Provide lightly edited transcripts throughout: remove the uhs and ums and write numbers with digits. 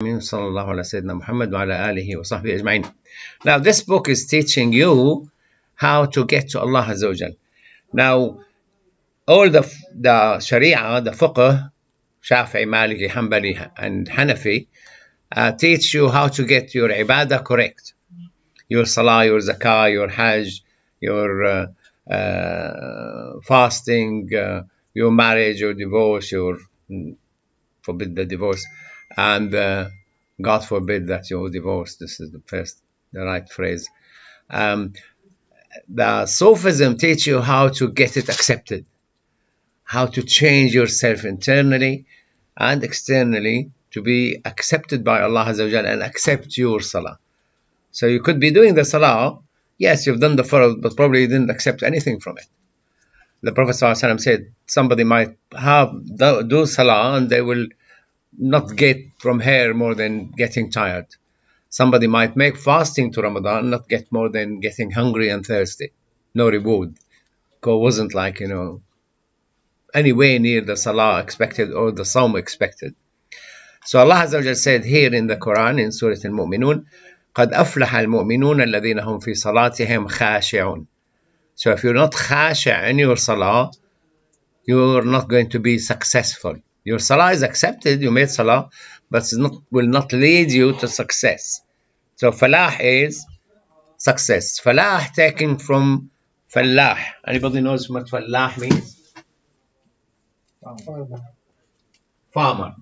Sallallahu ala Sayyidina Muhammad wa ala alihi wa sahbihi ajma'in. Now, this book is teaching you how to get to Allah Azza wa Jal. Now, all the Sharia, the fiqh, Shafi'i, Maliki, Hanbali, and Hanafi, teach you how to get your ibadah correct. Your salah, your zakah, your hajj, your fasting, your marriage, your divorce, your forbid the divorce, and God forbid that you divorce. This is the right phrase. The Sufism teach you how to get it accepted, how to change yourself internally and externally to be accepted by Allah Azza wa Jalla and accept your salah. So you could be doing the salah, yes, you've done the farad, but probably you didn't accept anything from it. The Prophet ﷺ said somebody might do salah and they will not get from here more than getting tired. Somebody might make fasting to Ramadan, not get more than getting hungry and thirsty. No reward. Because it wasn't like, anywhere near the salah expected or the sawm expected. So Allah Azza wa Jalla said here in the Quran, in Surah Al-Mu'minun, قَدْ أَفْلَحَ الْمُؤْمِنُونَ الَّذِينَ هُمْ فِي صَلَاتِهِمْ خَاشِعُونَ. So if you're not khasha' in your salah, you're not going to be successful. Your salah is accepted, you made salah, but it will not lead you to success. So falah is success. Falah taken from falah. Anybody knows what falah means? Farmer.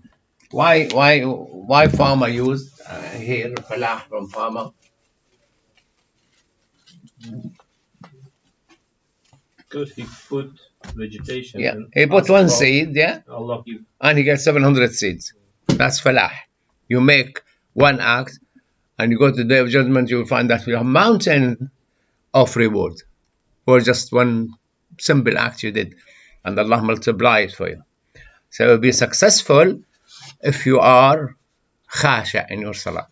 Why farmer used here, falah from farmer? Because he put vegetation. Yeah, he put one seed, yeah, Allah give. and he gets 700 seeds. That's falah. You make one act, and you go to the Day of Judgment, you will find that you have a mountain of reward for just one simple act you did, and Allah multiply it for you. So you'll be successful if you are khasha in your salah.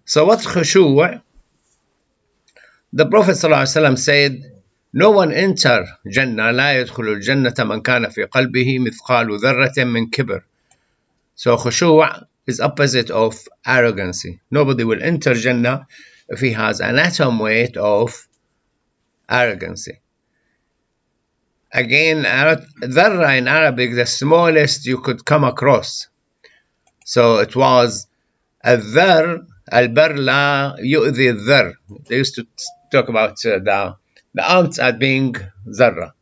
So what's khushu'? The Prophet ﷺ said, no one enter Jannah, لا يدخل الجنة من كان في قلبه مثقال ذرة من كبر. So khushu' is opposite of arrogancy. Nobody will enter Jannah if he has an atom weight of arrogancy. Again, dharra in Arabic, the smallest you could come across. So it was الذر البر لا يؤذي الذر. They used to talk about the ants as being zarra.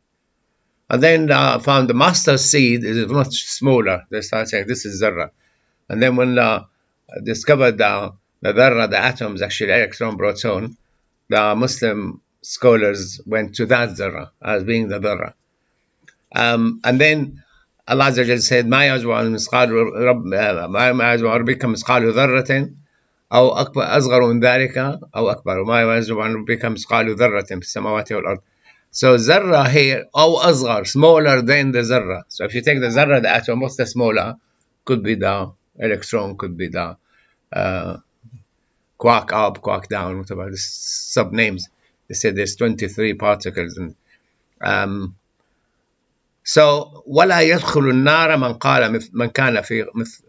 And then found the master seed is much smaller. They started saying this is zarra. And then when discovered the dharra, the atoms, actually electron, proton, the Muslim scholars went to that zarra as being the dharra. And then Allah Azza wa Jalla said, ما يعزو ربك مثقال ذرة أو أكبر أصغر من ذلك أو أكبر وما يعزو عن ربك مثقال ذرة في السماوات والأرض. So zarra here, أو أصغر, smaller than the zarra. So if you take the zarra, the atom, what's the smaller? Could be the electron, could be the quark up, quark down, whatever the sub names. They said there's 23 particles. And so ولا يدخل النار من كان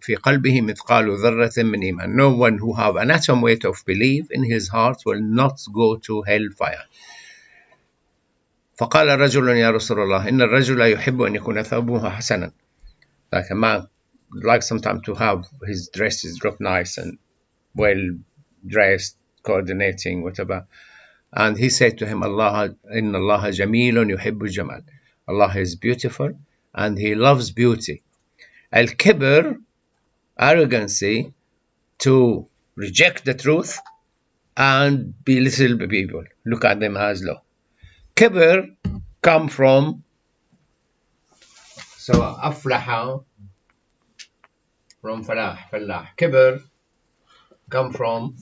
في قلبه مثقال ذرة من إيمان. No one who have an atom weight of belief in his heart will not go to hellfire. فقال رجل يا رسول الله إن الرجل يحب أن يكون ثوبه حسنا. Like a man like sometimes to have his dresses look nice and well dressed, coordinating, whatever. And he said to him, Allah, إن الله جميل يحب الجمال. Allah is beautiful and he loves beauty. Al-kibr, arrogancy, to reject the truth and belittle people. Look at them as low. Kibr come from, so aflaha, from falah. Kibr come from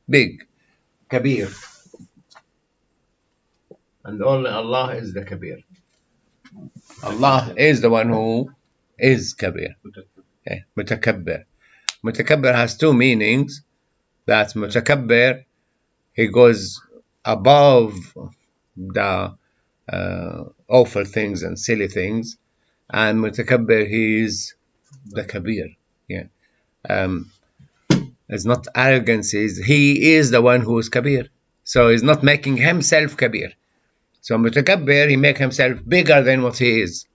big, kabir. And only Allah is the kabir. Allah is the one who is kabir. Okay. Mutakabbir. Mutakabbir has two meanings. That mutakabbir, he goes above the awful things and silly things. And mutakabbir, he is the kabir. Yeah. It's not arrogance. He is the one who is kabir. So he's not making himself kabir. So mutakabbir, he make himself bigger than what he is.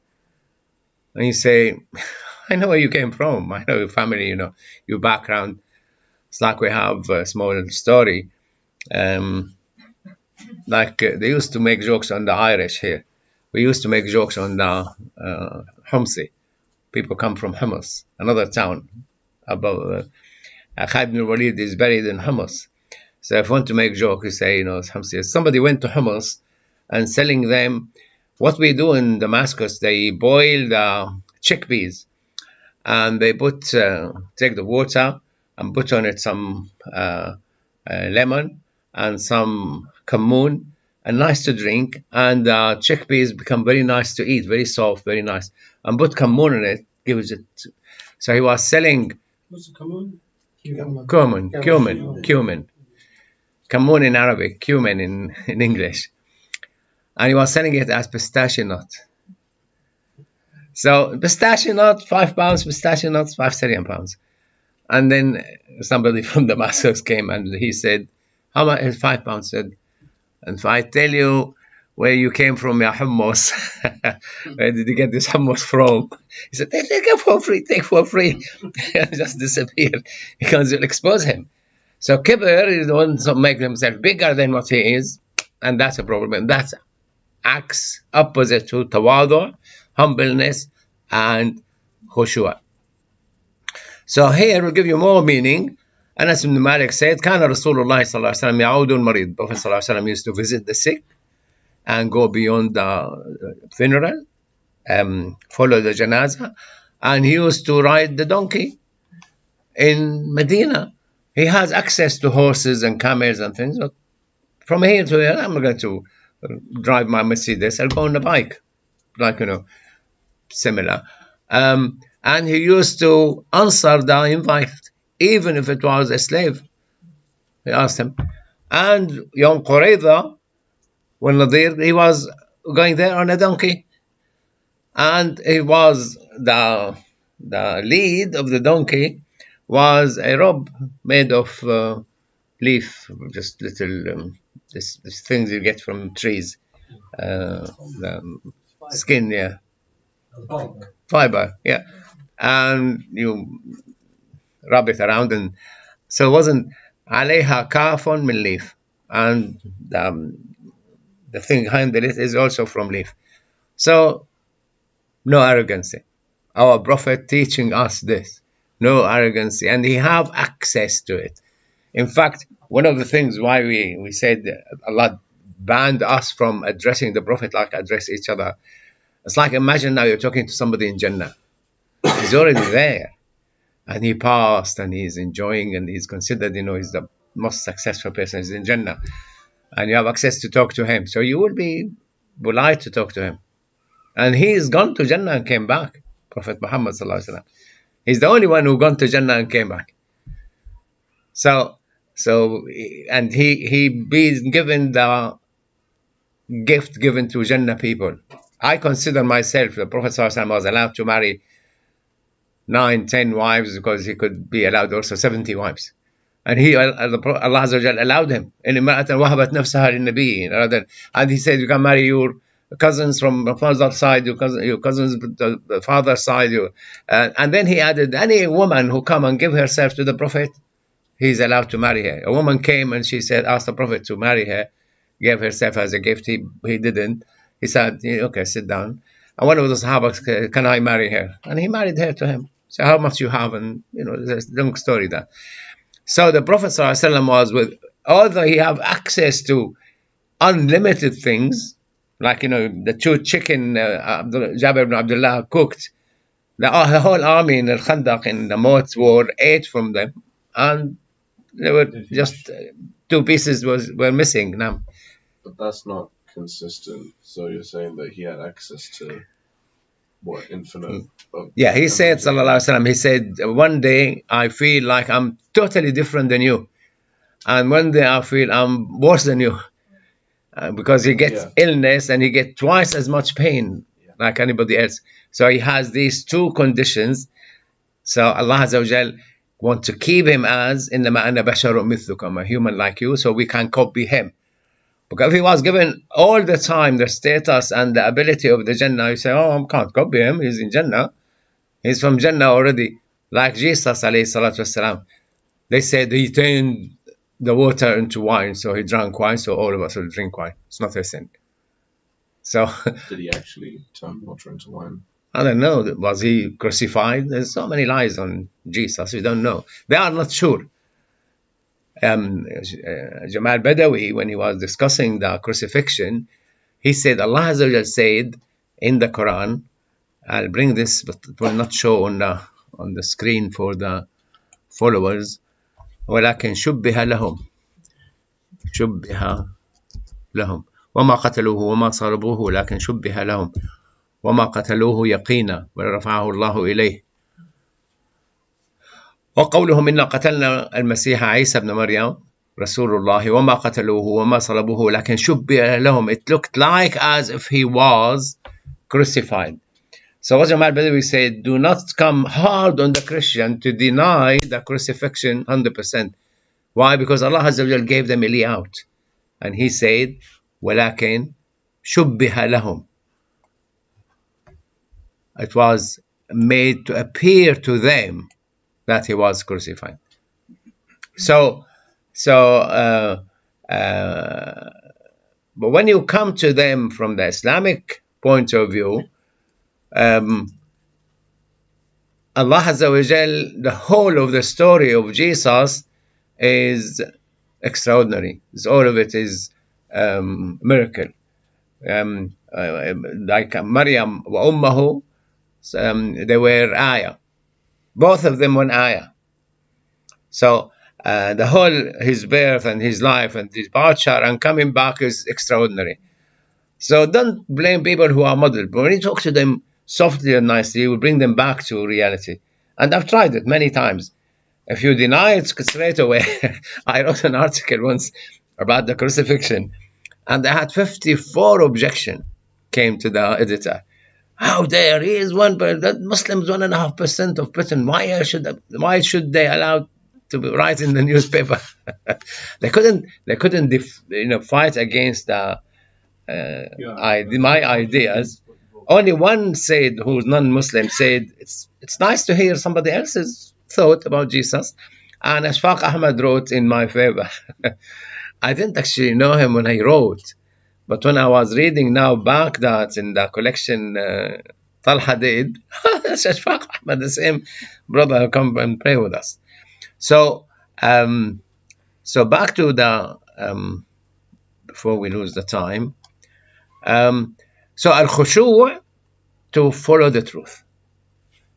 And you say, I know where you came from. I know your family, you know, your background. It's like we have a small story. They used to make jokes on the Irish here. We used to make jokes on the Humsi. People come from Hummus, another town. Above Khalid ibn Walid is buried in Hummus. So if you want to make a joke, you say, you know, Humsi. Somebody went to Hummus and selling them. What we do in Damascus, they boil the chickpeas and they take the water and put on it some lemon and some kammun and nice to drink, and chickpeas become very nice to eat, very soft, very nice, and put kammun in it, gives it. So he was selling What's the kammun? Cumin. Kammun in Arabic, cumin in English. And he was selling it as pistachio nut. So pistachio nut, £5, pistachio nuts, 5 Syrian pounds. And then somebody from Damascus came and he said, how much is £5? Said, and if I tell you where you came from, ya hummus, where did you get this hummus from? He said, take it for free, take for free. Just disappeared because you'll expose him. So kibr is the one to make himself bigger than what he is, and that's a problem. And that's acts opposite to tawadu, humbleness, and khushu'. So here we'll give you more meaning. Anas ibn Malik said, كان رسول الله صلى الله عليه وسلم يعود المريض. Prophet صلى الله عليه وسلم used to visit the sick and go beyond the funeral, follow the janazah, and he used to ride the donkey in Medina. He has access to horses and camels and things. But from here to here, I'm not going to drive my Mercedes. I'll go on the bike, like, you know, similar. And he used to answer the invite, even if it was a slave. He asked him. And Yom Qurayza, when Nadir, he was going there on a donkey. And he was the lead of the donkey was a robe made of leaf, just little this things you get from trees, the skin, yeah, fiber, yeah, and you rub it around, and so it wasn't عليها كاف من leaf, and the thing behind it is also from leaf. So no arrogancy. Our Prophet teaching us this. No arrogancy, and he have access to it. In fact, one of the things why we said Allah banned us from addressing the Prophet like address each other. It's like, imagine now you're talking to somebody in Jannah. He's already there, and he passed, and he's enjoying, and he's considered, you know, he's the most successful person. He's in Jannah, and you have access to talk to him. So you will be polite to talk to him. And he's gone to Jannah and came back. Prophet Muhammad sallallahu alaihi wasallam. He's the only one who gone to Jannah and came back. So, and he been given the gift given to Jannah people. I consider myself, the Prophet sallallahu alaihi wasallam was allowed to marry 9, 10 wives because he could be allowed also 70 wives. And Allah Azza wa Jalla allowed him. And he said, you can marry your cousins from the father's side, your cousins the father's side, and then he added, any woman who come and give herself to the Prophet, he's allowed to marry her. A woman came and she said, asked the Prophet to marry her, gave herself as a gift. He didn't. He said, okay, sit down. And one of the Sahaba, can I marry her? And he married her to him. So how much you have? And there's a long story there. So the Prophet ﷺ was with, although he have access to unlimited things, like, the 2 chicken Jabir ibn Abdullah cooked, the whole army in Al-Khandaq in the Mawt war ate from them, and there were just 2 pieces were missing now. But that's not consistent. So you're saying that he had access to what, infinite? Yeah, he said, sallallahu alaihi wasallam, he said, one day I feel like I'm totally different than you, and one day I feel I'm worse than you. Because he gets illness and he gets twice as much pain like anybody else. So he has these 2 conditions. So Allah Azza wa Jal want to keep him as إِنَّمَا أَنَا بَشَرٌ مِثْلُكُمْ, a human like you, so we can copy him. Because if he was given all the time the status and the ability of the Jannah, you say, oh, I can't copy him, he's in Jannah. He's from Jannah already. Like Jesus alayhi salatu wasalam. They said he turned the water into wine, so he drank wine, so all of us will drink wine. It's not a sin. So Did he actually turn water into wine? I don't know. Was he crucified? There's so many lies on Jesus. We don't know. They are not sure. Jamal Badawi, when he was discussing the crucifixion, he said Allah Azza wa Jal said in the Quran, I'll bring this, but it will not show on the screen for the followers. ولكن شبه لهم وما قتلوه وما صلبوه لكن شبه لهم وما قتلوه يقينا ورفعه الله إليه. وقولهم إنا قتلنا المسيح عيسى ابن مريم رسول الله وما قتلوه وما صلبوه لكن شبه لهم. It looked like as if he was crucified. So what Jamal Badawi said, do not come hard on the Christian to deny the crucifixion 100%. Why? Because Allah Azza wa Jal gave them a way out. And he said, وَلَكِنْ شُبِّهَ لَهُمْ. It was made to appear to them that he was crucified. But when you come to them from the Islamic point of view, Allah Azza wa Jal, the whole of the story of Jesus is extraordinary. All of it is miracle. Like Maryam wa ummahu, they were ayah. Both of them were ayah. So the whole, his birth and his life and his departure and coming back is extraordinary. So don't blame people who are muddled. But when you talk to them softly and nicely, you will bring them back to reality. And I've tried it many times. If you deny it straight away, I wrote an article once about the crucifixion, and I had 54 objections came to the editor. How dare he is that Muslims 1.5% of Britain. Why should they allow to write in the newspaper? They couldn't fight against my ideas. Only one said, who's non-Muslim, said it's nice to hear somebody else's thought about Jesus. And Ashfaq Ahmad wrote in my favor. I didn't actually know him when he wrote, but when I was reading now back that in the collection Talha did, Ashfaq Ahmad, the same brother, come and pray with us. So back to the before we lose the time. So al-khushu', to follow the truth.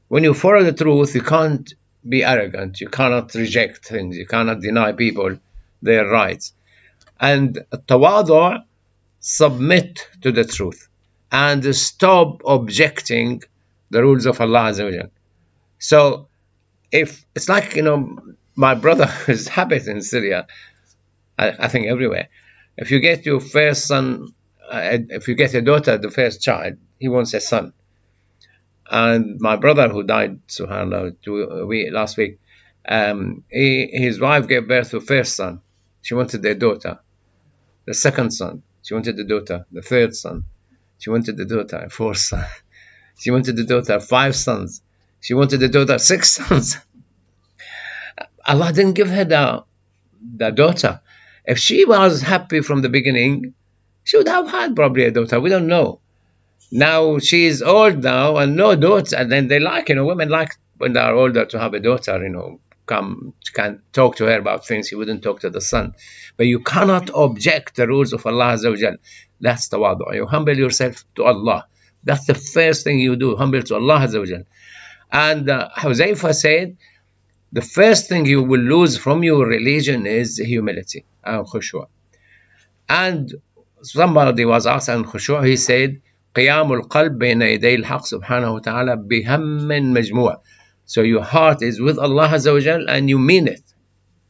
When you follow the truth, you can't be arrogant. You cannot reject things. You cannot deny people their rights. And tawadu', submit to the truth and stop objecting the rules of Allah Azza wa Jal. So if it's like, my brother's habit in Syria, I think everywhere, if you get your first son, if you get a daughter, the first child, he wants a son. And my brother who died, subhanAllah, last week, his wife gave birth to the first son. She wanted a daughter. The second son, she wanted a daughter. The third son, she wanted a daughter. A fourth son, she wanted a daughter. 5 sons, she wanted a daughter. 6 sons. Allah didn't give her the daughter. If she was happy from the beginning, she would have had probably a daughter. We don't know. Now she is old now and no daughter, and then they like, women like when they are older to have a daughter, can talk to her about things you wouldn't talk to the son. But you cannot object the rules of Allah Azza wa Jal. That's tawadu'. You humble yourself to Allah. That's the first thing you do, humble to Allah Azza wa Jal. And Huzaifa said, the first thing you will lose from your religion is humility and khushu'. And somebody was asked on khushu', he said, قيام القلب بين يدي الحق سبحانه وتعالى بهم مجموع. So your heart is with Allah Azza wa Jal and you mean it.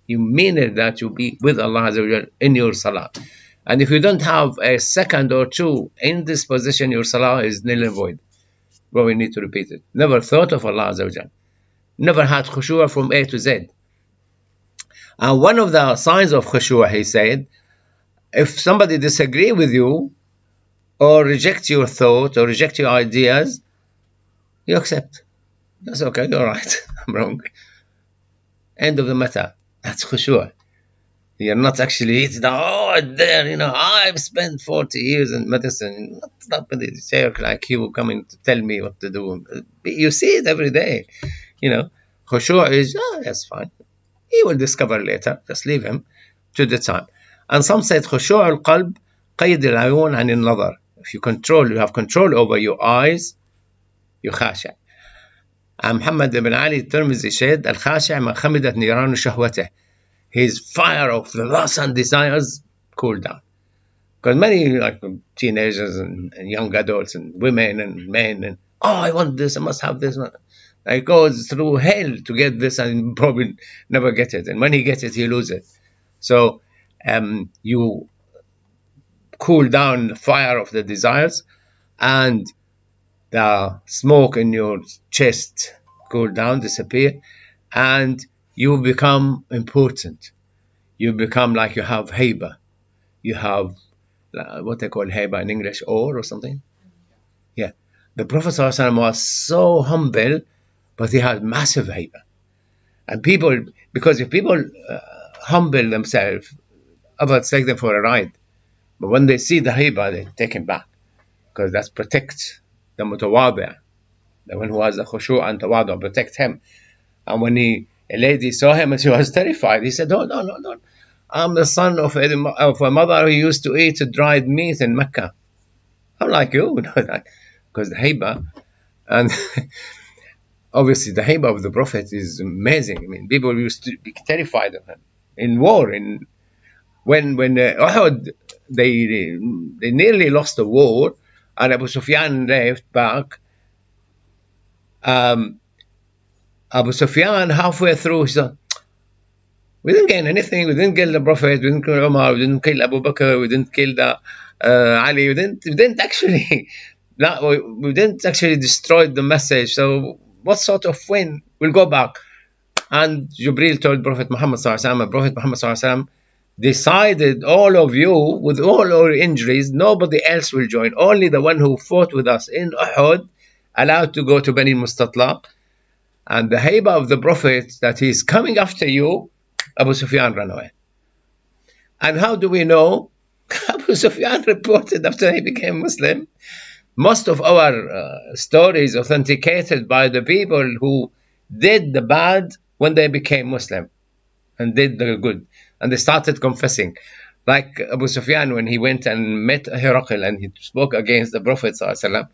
You mean it that you be with Allah Azza wa Jal in your salah. And if you don't have a second or two in this position, your salah is nil and void. But we need to repeat it. Never thought of Allah Azza wa Jal. never had khushu' from A to Z. And one of the signs of khushu', he said, if somebody disagree with you or reject your thought or reject your ideas, you accept. That's okay, you're right, I'm wrong. End of the matter. That's khushu'. You're not actually there, I've spent 40 years in medicine. Not with a sheikh like you coming to tell me what to do. You see it every day. Khushu' is, that's fine. He will discover later. Just leave him to the time. And some said khushu' al-qalb qayd al-ayun an al-nazar. If you have control over your eyes, you khasha'. And Muhammad ibn Ali Tirmizi said, al-khasha' ma khamidat niranu shahwatah. His fire of the lust and desires cooled down. Because many teenagers and young adults and women and men and I want this, I must have this. He goes through hell to get this and probably never get it. And when he gets it, he loses it. So you cool down the fire of the desires, and the smoke in your chest cool down, disappear, and you become important. You become like you have haiba. You have what they call haiba in English, or something. Yeah. The Prophet ﷺ was so humble, but he had massive haiba. And because if people humble themselves, others take them for a ride. But when they see the haiba, they take him back. Because that's protect the mutawadi', the one who has the khushu' and tawadu', protect him. And when a lady saw him and she was terrified, he said, no. I'm the son of a mother who used to eat dried meat in Mecca. I'm like you, because the haiba, and obviously the haiba of the Prophet is amazing. I mean, people used to be terrified of him in war. When Uhud, they nearly lost the war, and Abu Sufyan left back. Abu Sufyan halfway through, he said, we didn't gain anything. We didn't kill the Prophet. We didn't kill Umar. We didn't kill Abu Bakr. We didn't kill Ali. We didn't actually destroy the message. So what sort of win? We'll go back. And Jibreel told Prophet Muhammad ﷺ, Prophet Muhammad ﷺ decided, all of you with all our injuries, nobody else will join. Only the one who fought with us in Uhud allowed to go to Bani Mustatlaq. And the haiba of the Prophet that he's coming after you, Abu Sufyan ran away. And how do we know? Abu Sufyan reported after he became Muslim. Most of our stories authenticated by the people who did the bad when they became Muslim and did the good. And they started confessing. Like Abu Sufyan, when he went and met Herakl and he spoke against the Prophet ﷺ,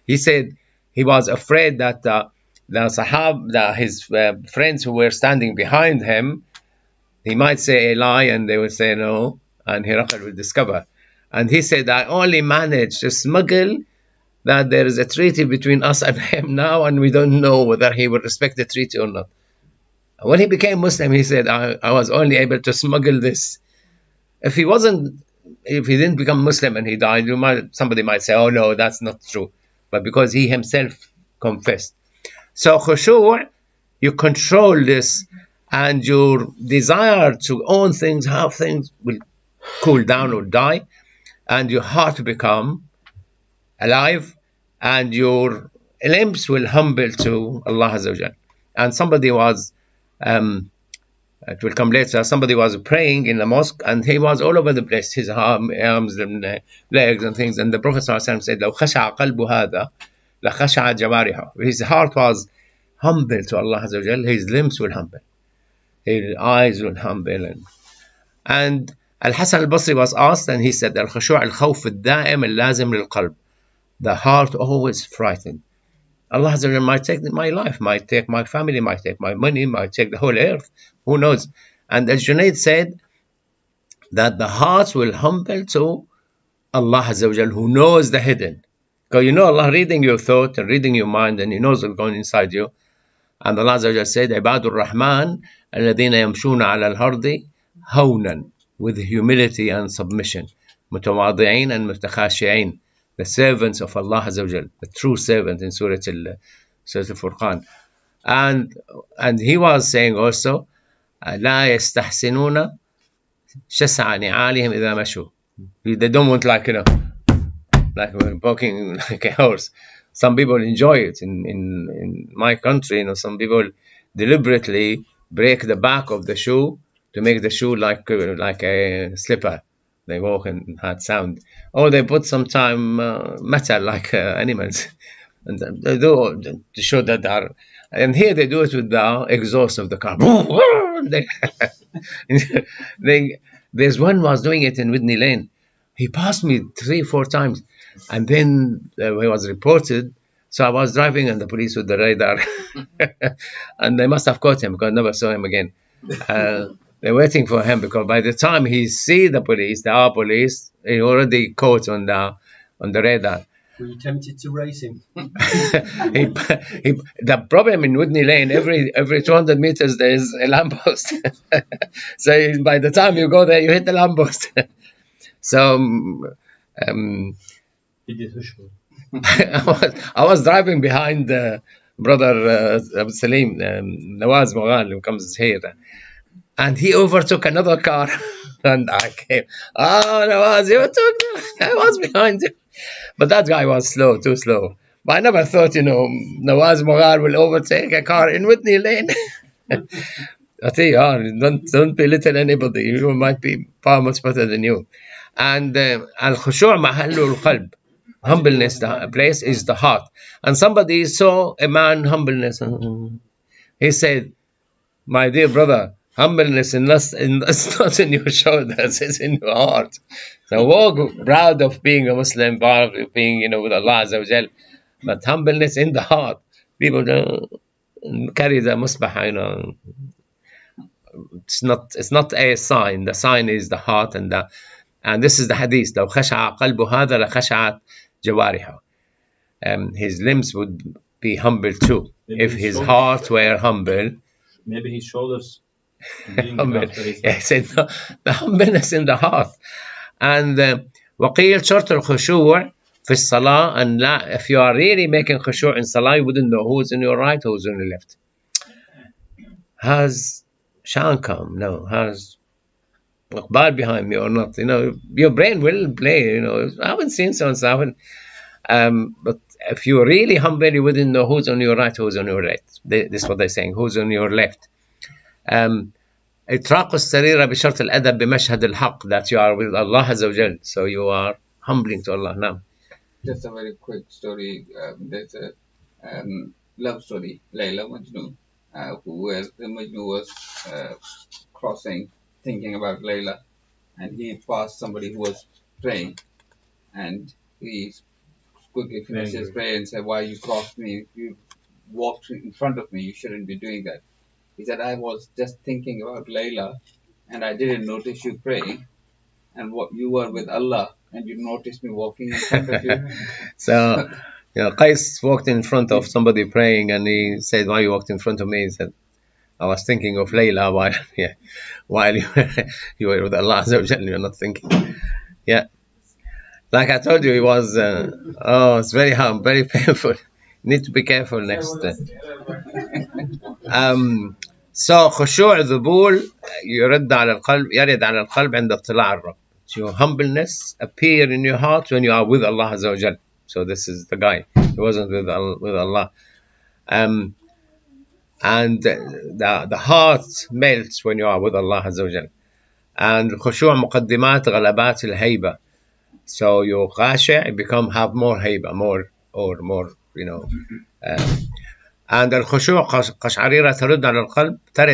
he said he was afraid that his friends who were standing behind him, he might say a lie and they would say no, and Herakl would discover. And he said, I only managed to smuggle that there is a treaty between us and him now, and we don't know whether he will respect the treaty or not. When he became Muslim, he said, I was only able to smuggle this. If he didn't become Muslim and he died, somebody might say, oh no, that's not true. But because he himself confessed. So khushu', you control this, and your desire to own things, have things, will cool down or die, and your heart become alive, and your limbs will humble to Allah Azza wa Jal. And somebody was, it will come later, somebody was praying in the mosque, and he was all over the place, his arms and legs and things, and the Prophet ﷺ said, لو خشع قلب هذا لخشع جوارحه. His heart was humble to Allah Azza wa Jal, his limbs will humble, his eyes will humble. And Al-Hasan al-Basri was asked, and he said, الخشوع الخوف الدائم اللازم للقلب. The heart always frightened. Allah Azza wa Jal might take my life, might take my family, might take my money, might take the whole earth. Who knows? And Al-Junayd said that the hearts will humble to Allah Azza wa Jal, who knows the hidden. Because Allah reading your thought and reading your mind, and He knows what's going inside you. And Allah Azza wa Jal said, عباد الرحمن الذين يمشون على الأرض هونا, with humility and submission. متواضعين and متخاشعين. The servants of Allah Azza wa Jal, the true servant in Surah Al-Furqan. And he was saying also, لا يستحسنون شسع نعالهم إذا مشوا. They don't want like walking like a horse. Some people enjoy it. In my country, some people deliberately break the back of the shoe to make the shoe like a slipper. They walk and had sound, or they put sometime metal like animals, and they do to show that they are. And here they do it with the exhaust of the car. There's one was doing it in Whitney Lane. He passed me 3-4 times, and then he was reported. So I was driving, and the police with the radar, and they must have caught him because I never saw him again. They're waiting for him because by the time he see the police, he already caught on the radar. Were you tempted to race him? The problem in Whitney Lane, every 200 meters there is a lamppost. So by the time you go there, you hit the lamppost. So I was driving behind brother Salim Nawaz Moghal, who comes here, and he overtook another car, and I came. Oh, Nawaz, you took them. I was behind him. But that guy was slow, too slow. But I never thought, Nawaz Moghal will overtake a car in Whitney Lane. I tell you, don't belittle anybody. You might be far much better than you. And al-khushu' mahallu al-qalb. Humbleness, the place is the heart. And somebody saw a man humbleness. He said, my dear brother, humbleness is not in your shoulders, it's in your heart. So walk proud of being a Muslim, proud of being, with Allah Azza wa Jal. But humbleness in the heart. People don't carry the musbah, It's not a sign. The sign is the heart, and this is the hadith. لو خشع قلب هذا لخشعت جوارحه. His limbs would be humble too. Maybe if his heart were humble. Maybe his shoulders. Yes, the humbleness in the heart. And وقيل شرط الخشوع في الصلاة and if you are really making khushu' in salah, you wouldn't know who's on your right, who's on your left. Has Sean come? No. Has Iqbal behind me or not? Your brain will play. I haven't seen so-and-so. But if you're really humble, you wouldn't know who's on your right, who's on your left. This is what they're saying. Who's on your left? إطراق السريرة بشرط الأدب بمشهد الحق, that you are with Allah Azza wa Jal. So you are humbling to Allah now. Just a very quick story. There's a love story. Layla Majnun, Majnun was crossing, thinking about Layla, and he passed somebody who was praying, and he quickly finished his prayer and said, "Why you crossed me? You walked in front of me. You shouldn't be doing that." He said, "I was just thinking about Layla, and I didn't notice you praying, and what you were with Allah, and you noticed me walking in front of you." So, Qais walked in front of somebody praying, and he said, "Why you walked in front of me?" He said, "I was thinking of Layla while you were with Allah Azza wa Jalla, you're not thinking." Yeah. Like I told you, it was, it's very hard, very painful. You need to be careful next. So خشوع الذبول يرد على القلب عند اطلاع الرب. Your humbleness appear in your heart when you are with Allah Azza wa Jal. So this is the guy. He wasn't with Allah. And the heart melts when you are with Allah Azza wa Jal. And خشوع مقدمات غلبات الهيبة. So your khasha' have more hayba, more. And الخشوع قشعريرة ترد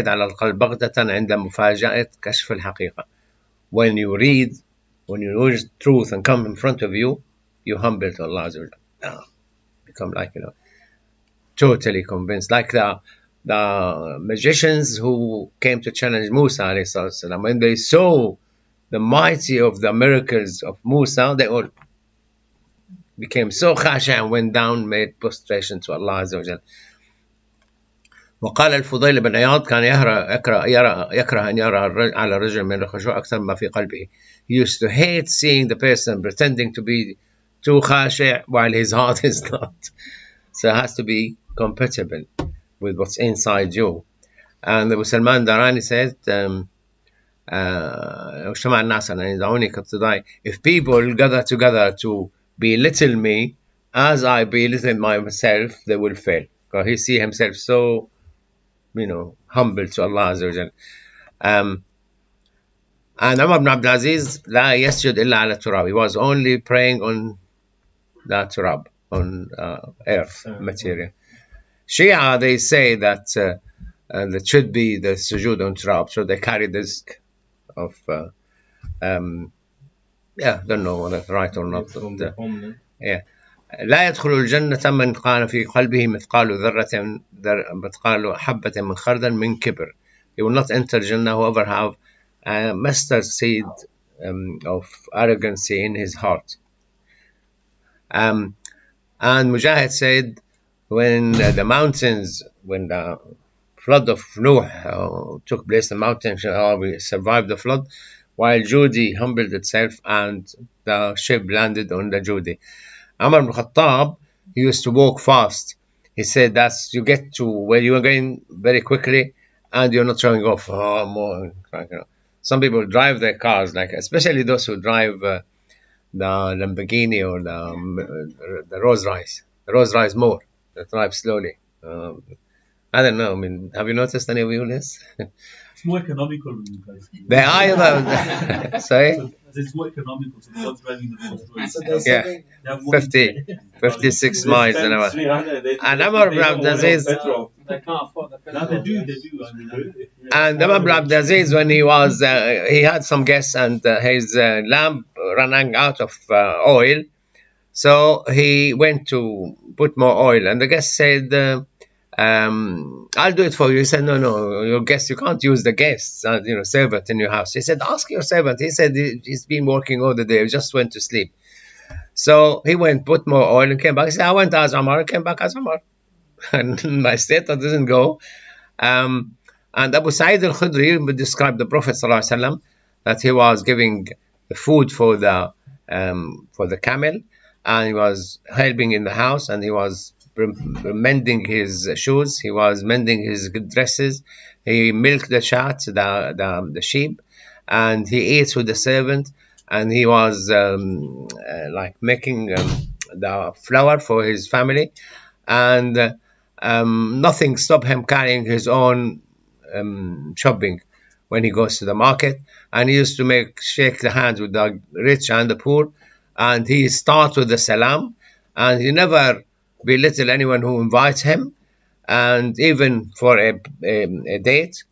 على القلب بغتة عند مفاجأة كشف الحقيقة. When you know truth and come in front of you, you humble to Allah Azza wa Jalla. Become like, totally convinced. Like the magicians who came to challenge Musa alayhi salam, when they saw the mighty of the miracles of Musa, they all became so khasha and went down, made prostration to Allah Azza wa Jalla. وقال الفضيل بن عياض كان يكره أن يرى على الرجل من الخشوع أكثر ما في قلبه. He used to hate seeing the person pretending to be too khasha while his heart is not. So it has to be compatible. with what's inside you. And Abu Salman Darani said, if people gather together to belittle me as I belittle myself, they will fail. Because he see himself so, humble to Allah Azza wa Jal. And Umar ibn Abdul Aziz, لا يسجد إلا على التراب. He was only praying on the turab, on earth, material. Shia, they say that that should be the sujood on turab, so they carry this of don't know whether it's right or not. Yeah. لا يدخل الجنة من كان في قلبه مثقال ذرة مثقال حبة من خردل من كبر. He will not enter Jannah whoever have a mustard seed of arrogancy in his heart. And Mujahid said, when the mountains, when the flood of Nuh took place, the mountains we survived the flood, while Judy humbled itself and the ship landed on the Judy. Umar ibn Khattab, he used to walk fast. He said that's you get to where you are going very quickly and you're not showing off. Some people drive their cars, like especially those who drive the Lamborghini or the Rolls Royce. The Rolls Royce more. They drive slowly. I don't know. I mean, have you noticed any of you this? It's more economical when you guys do. They are. Sorry? So it's more economical. So the ones driving the Rolls Royce. Yeah. They have more 56 miles an hour. And Umar ibn Abdul Aziz, They can't afford the Now they petrol. do. I mean, and Umar ibn Abdul Aziz, when he was, he had some guests and his lamp running out of oil. So he went to put more oil, and the guest said, I'll do it for you. He said, no, your guest, you can't use the guests, servant in your house. He said, ask your servant. He said, he's been working all the day, he just went to sleep. So he went, put more oil and came back. He said, I went as Umar, came back as Umar. And my statement doesn't go. And Abu Sa'id al-Khudri described the Prophet ﷺ that he was giving the food for the camel, and he was helping in the house, and he was mending his shoes, he was mending his dresses, he milked the shat, the sheep, and he ate with the servant, and he was making the flour for his family, and nothing stopped him carrying his own shopping when he goes to the market. And he used to shake the hands with the rich and the poor, and he starts with the salam, and he never belittle anyone who invites him, and even for a date.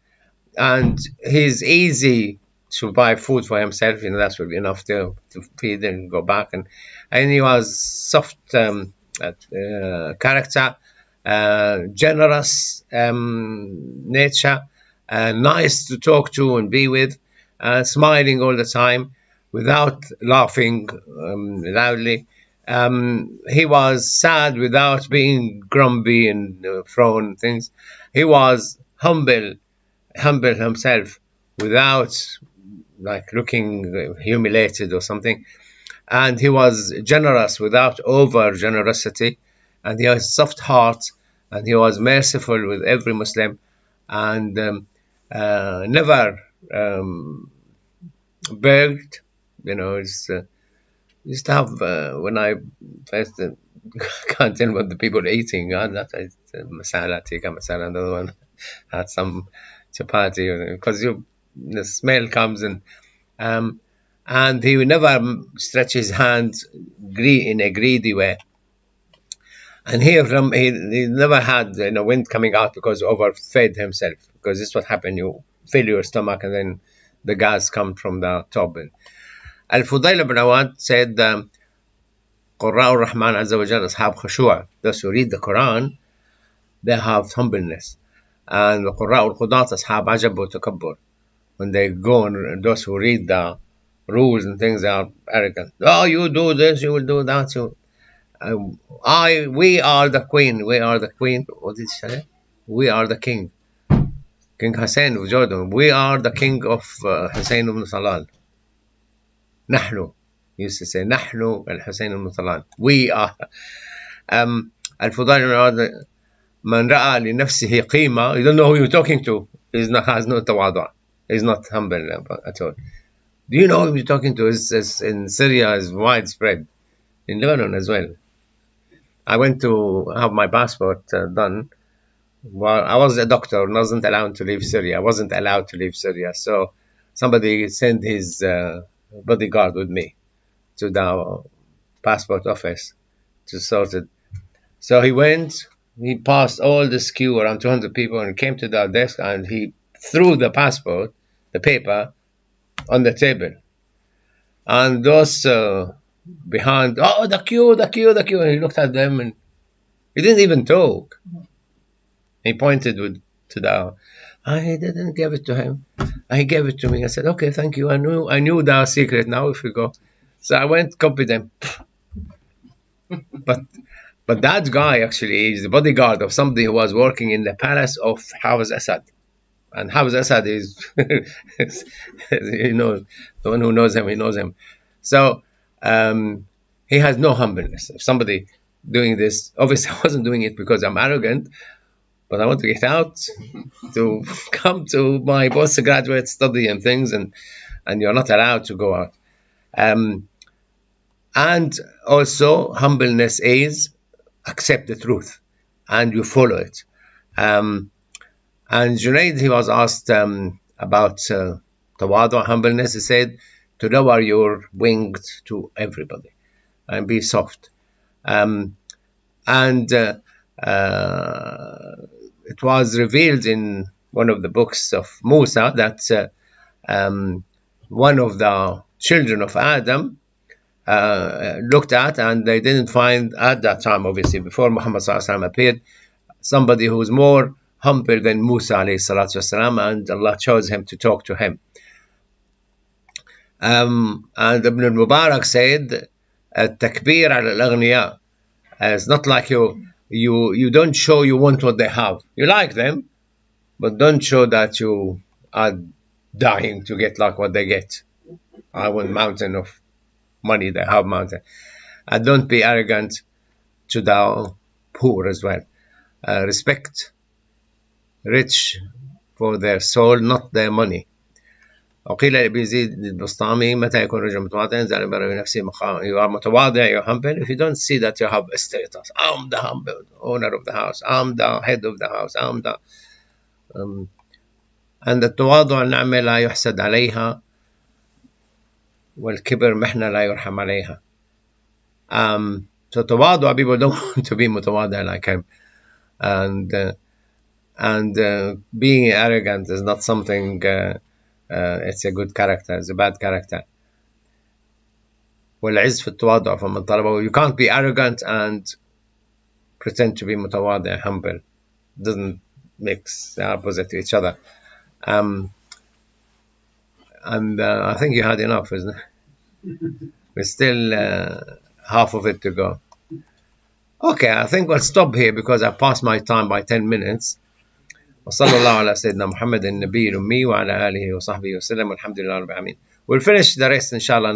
And he's easy to buy food for himself, that would be enough to feed and go back. And he was soft character, generous nature, nice to talk to and be with, smiling all the time without laughing loudly. He was sad without being grumpy and throwing things. He was humble himself without looking humiliated or something. And he was generous without over generosity, and he has a soft heart, and he was merciful with every Muslim, and never begged. Used to have when I first can't tell what the people are eating. That is masala, tikka masala. Another one had some chapati, because the smell comes in. And he would never stretch his hands in a greedy way. And he never had wind coming out because he overfed himself. Because this is what happened: you fill your stomach, and then the gas comes from the top. Al-Fudayl ibn Awad said, Qurra al-Rahman Azza wa Jalla ashab khushu'. Those who read the Quran, they have humbleness. And the Qurra al-Qudat ashab ajab wa takabbur. When they go, and those who read the rules and things, they are arrogant. Oh, you do this, you will do that. We are the queen. We are the queen. What did he say? We are the king. King Hussein of Jordan. We are the king of Hussein ibn Talal. Nahnu. He used to say, Nahnu al-Hussein ibn Talal. We are. Al-Fudayl من رأى لنفسه قيمة, you don't know who you're talking to. He's not, has no tawadhu. He's not humble at all. Do you know who you're talking to? Is in Syria is widespread. In Lebanon as well. I went to have my passport done. Well, I was a doctor and wasn't allowed to leave Syria. I wasn't allowed to leave Syria. So somebody sent his bodyguard with me to the passport office to sort it. So he went, he passed all this queue, around 200 people, and came to the desk and he threw the passport, the paper, on the table. And those behind, oh, the queue. And he looked at them and he didn't even talk. He pointed to the, I didn't give it to him. He gave it to me. I said, okay, thank you. I knew the secret now if we go. So I went, copied them. But that guy actually is the bodyguard of somebody who was working in the palace of Hafiz Assad. And Hafiz Assad is, you know, the one who knows him, he knows him. So he has no humbleness. If somebody doing this, obviously I wasn't doing it because I'm arrogant, but I want to get out to come to my postgraduate study and things, and you're not allowed to go out. And also humbleness is accept the truth and you follow it. And Junaid, he was asked about tawadhu, humbleness. He said to lower your wings to everybody and be soft. It was revealed in one of the books of Musa that one of the children of Adam looked at, and they didn't find at that time, obviously before Muhammad appeared, somebody who was more humble than Musa والسلام, and Allah chose him to talk to him. And Ibn al-Mubarak said, "Takbir al-aghniya." It's not like you don't show you want what they have. You like them, but don't show that you are dying to get like what they get. I want mountain of money, they have mountain. And don't be arrogant to the poor as well. Respect rich for their soul, not their money. وقيل لأبي يزيد البسطامي متى يكون رجل متواضع ينزل بنفسه مقام. You are متواضع, you're humble. If you don't see that you have a status, I'm the humble owner of the house, I'm the head of the house, I'm the and التواضع نعمة لا يحسد عليها والكبر محنة لا يرحم عليها. So تواضع, people don't want to be متواضع like him, and being arrogant is not something. It's a good character, it's a bad character. والعز في التواضع فمن طلبه. You can't be arrogant and pretend to be متواضع, humble. Doesn't mix the opposite to each other. And I think you had enough, isn't it? There's still half of it to go. Okay, I think we'll stop here because I passed my time by 10 minutes. وصلى الله على سيدنا محمد النبي الأمي وعلى آله وصحبه وسلم والحمد لله رب العالمين. We'll finish the rest inshallah